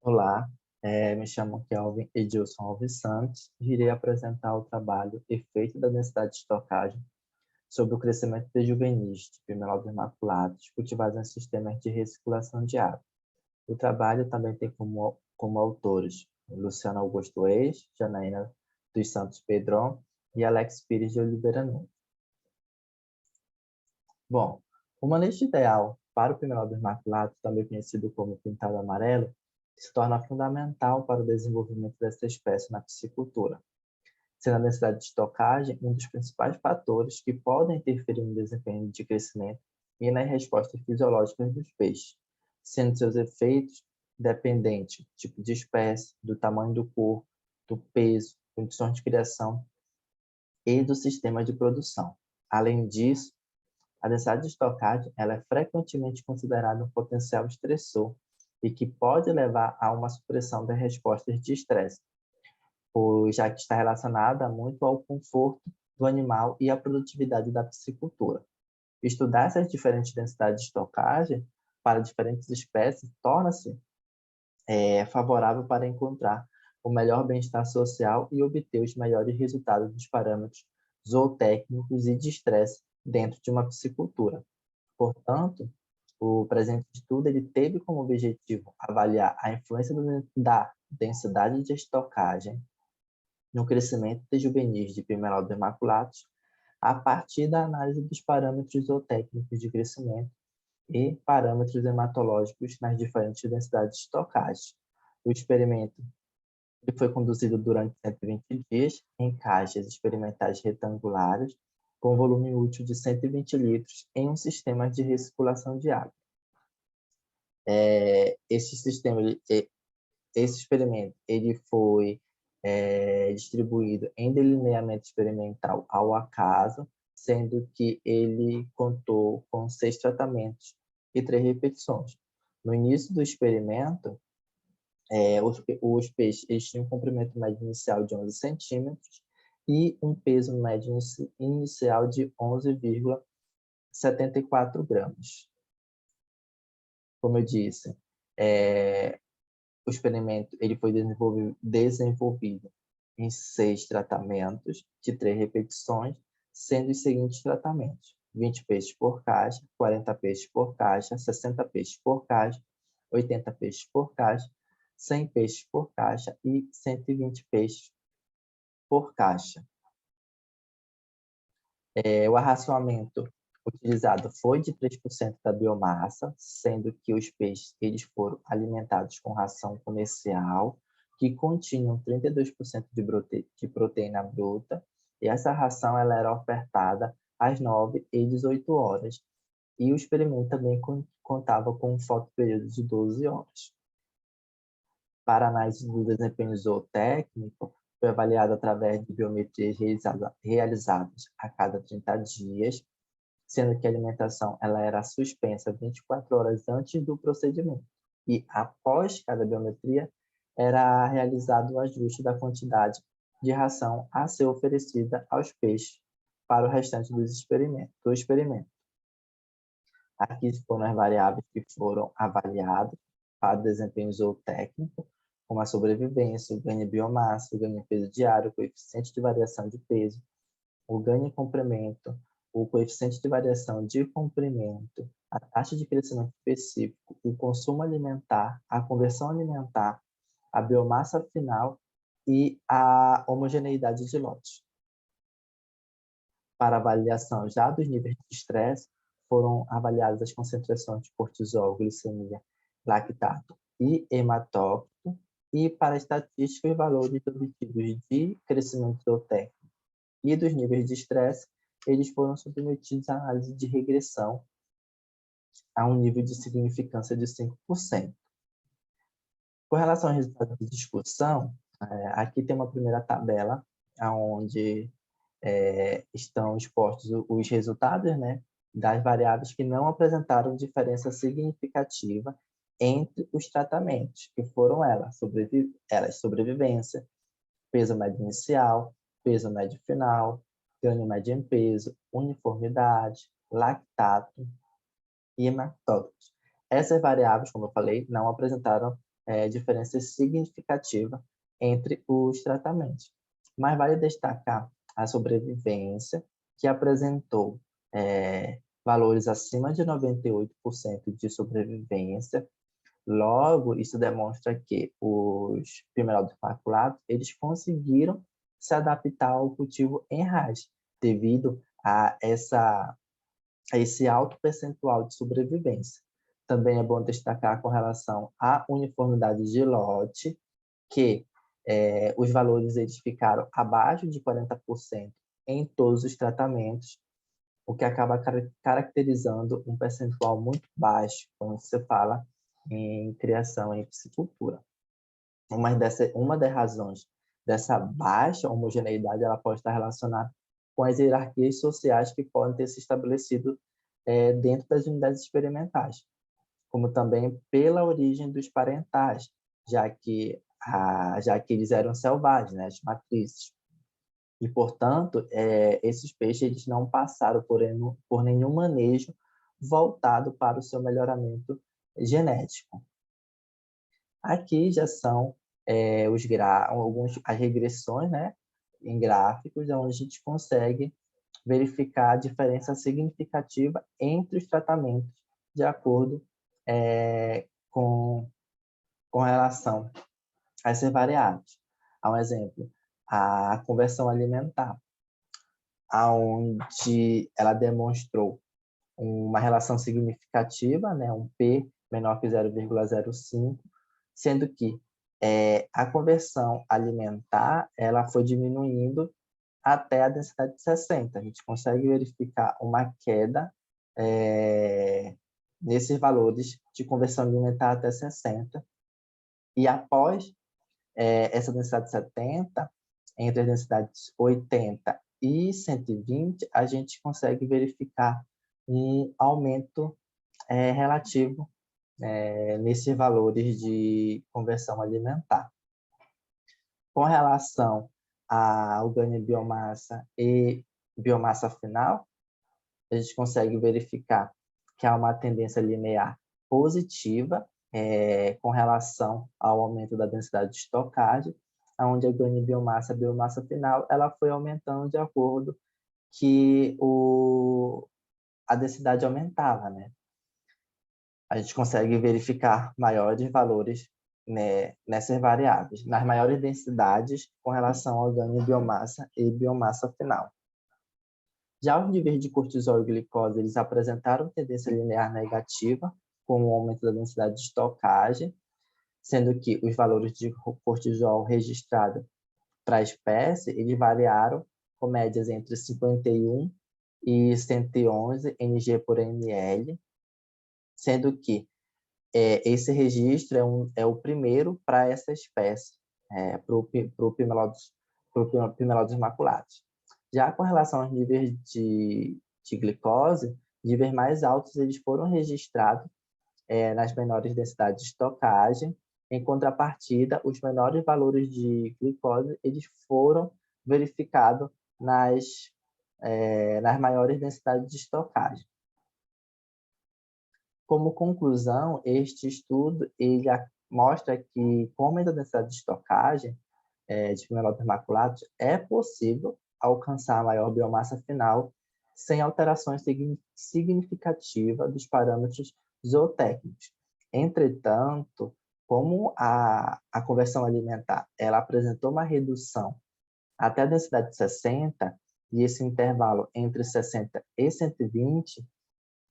Olá, me chamo Kelvin Edilson Alves Santos e irei apresentar o trabalho Efeito da Densidade de Estocagem sobre o crescimento de juvenis de pimelóbios maculados cultivados em sistemas de recirculação de água. O trabalho também tem como autores Luciano Augusto Eis, Janaína dos Santos Pedron e Alex Pires de Oliveira Nunes. Bom, o manejo ideal para o pimelóbios maculados, também conhecido como pintado amarelo, se torna fundamental para o desenvolvimento dessa espécie na piscicultura, sendo a necessidade de estocagem um dos principais fatores que podem interferir no desempenho de crescimento e nas respostas fisiológicas dos peixes, sendo seus efeitos dependentes do tipo de espécie, do tamanho do corpo, do peso, condições de criação e do sistema de produção. Além disso, a densidade de estocagem ela é frequentemente considerada um potencial estressor e que pode levar a uma supressão das respostas de estresse, pois já que está relacionada muito ao conforto do animal e à produtividade da piscicultura. Estudar essas diferentes densidades de estocagem para diferentes espécies torna-se favorável para encontrar o melhor bem-estar social e obter os melhores resultados dos parâmetros zootécnicos e de estresse dentro de uma piscicultura. Portanto, o presente estudo ele teve como objetivo avaliar a influência da densidade de estocagem no crescimento de juvenis de pimelóbios maculados a partir da análise dos parâmetros zootécnicos de crescimento e parâmetros hematológicos nas diferentes densidades de estocagem. O experimento ele foi conduzido durante 120 dias em caixas experimentais retangulares com volume útil de 120 litros em um sistema de recirculação de água. Esse sistema, esse experimento, ele foi distribuído em delineamento experimental ao acaso, sendo que ele contou com 6 tratamentos e 3 repetições. No início do experimento, os peixes eles tinham um comprimento médio inicial de 11 centímetros e um peso médio inicial de 11,74 gramas. Como eu disse, o experimento ele foi desenvolvido em 6 tratamentos de 3 repetições, sendo os seguintes tratamentos: 20 peixes por caixa, 40 peixes por caixa, 60 peixes por caixa, 80 peixes por caixa, 100 peixes por caixa e 120 peixes por caixa. O arraçoamento utilizado foi de 3% da biomassa, sendo que os peixes eles foram alimentados com ração comercial, que continham 32% de proteína bruta, e essa ração ela era ofertada às 9 e 18 horas, e o experimento também contava com um fotoperíodo de 12 horas. Para análise do desempenho zootécnico, foi avaliado através de biometrias realizadas a cada 30 dias, sendo que a alimentação ela era suspensa 24 horas antes do procedimento. E após cada biometria, era realizado o ajuste da quantidade de ração a ser oferecida aos peixes para o restante do experimento. Aqui foram as variáveis que foram avaliadas para o desempenho zootécnico, como a sobrevivência, o ganho de biomassa, o ganho de peso diário, o coeficiente de variação de peso, o ganho de comprimento, o coeficiente de variação de comprimento, a taxa de crescimento específico, o consumo alimentar, a conversão alimentar, a biomassa final e a homogeneidade de lotes. Para avaliação já dos níveis de estresse, foram avaliadas as concentrações de cortisol, glicemia, lactato e hematócrito, e para estatística, os valores obtidos de crescimento zootécnico e dos níveis de estresse, eles foram submetidos à análise de regressão a um nível de significância de 5%. Com relação aos resultados de discussão, aqui tem uma primeira tabela onde estão expostos os resultados, né, das variáveis que não apresentaram diferença significativa entre os tratamentos, que foram elas sobrevivência, peso médio inicial, peso médio final, ganho médio em peso, uniformidade, lactato e hematócritos. Essas variáveis, como eu falei, não apresentaram diferença significativa entre os tratamentos. Mas vale destacar a sobrevivência, que apresentou valores acima de 98% de sobrevivência. Logo, isso demonstra que os pimelódicos maculados, eles conseguiram se adaptar ao cultivo em raiz, devido a esse alto percentual de sobrevivência. Também é bom destacar com relação à uniformidade de lote, que os valores eles ficaram abaixo de 40% em todos os tratamentos, o que acaba caracterizando um percentual muito baixo quando se fala em criação em piscicultura. Uma das razões dessa baixa homogeneidade ela pode estar relacionada com as hierarquias sociais que podem ter se estabelecido dentro das unidades experimentais, como também pela origem dos parentais, já que eles eram selvagens, né, as matrizes. E, portanto, esses peixes eles não passaram por nenhum manejo voltado para o seu melhoramento genético. Aqui já são as regressões, né, em gráficos, onde a gente consegue verificar a diferença significativa entre os tratamentos de acordo com relação a essas variáveis. Há um exemplo, a conversão alimentar, onde ela demonstrou uma relação significativa, né, um P menor que 0,05, sendo que a conversão alimentar ela foi diminuindo até a densidade de 60. A gente consegue verificar uma queda nesses valores de conversão alimentar até 60. E após essa densidade de 70, entre as densidades 80 e 120, a gente consegue verificar um aumento relativo nesses valores de conversão alimentar. Com relação ao ganho de biomassa e biomassa final, a gente consegue verificar que há uma tendência linear positiva com relação ao aumento da densidade de estocagem, onde a ganho de biomassa, a biomassa final, ela foi aumentando de acordo que a densidade aumentava, né? A gente consegue verificar maiores valores, né, nessas variáveis, nas maiores densidades com relação ao ganho de biomassa e biomassa final. Já os níveis de cortisol e glicose, eles apresentaram tendência linear negativa, com o aumento da densidade de estocagem, sendo que os valores de cortisol registrados para a espécie, eles variaram com médias entre 51 e 111 mg por ml, sendo que esse registro é o primeiro para essa espécie, para o Pimelódicos maculatus. Já com relação aos níveis de glicose, níveis mais altos eles foram registrados nas menores densidades de estocagem. Em contrapartida, os menores valores de glicose eles foram verificados nas maiores densidades de estocagem. Como conclusão, este estudo ele mostra que, com o aumento da densidade de estocagem de Pimelódicos maculatus, é possível alcançar a maior biomassa final sem alterações significativas dos parâmetros zootécnicos. Entretanto, como a conversão alimentar ela apresentou uma redução até a densidade de 60, e esse intervalo entre 60 e 120,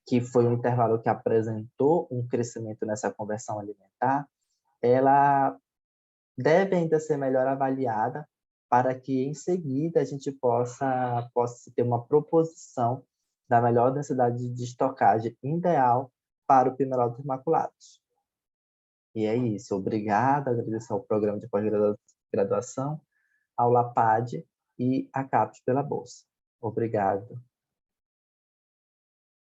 que foi um intervalo que apresentou um crescimento nessa conversão alimentar, ela deve ainda ser melhor avaliada para que, em seguida, a gente possa ter uma proposição da melhor densidade de estocagem ideal para o Pimelódicos maculatus. E é isso. Obrigado, agradeço ao programa de pós-graduação, ao LAPAD e à CAPES pela bolsa. Obrigado.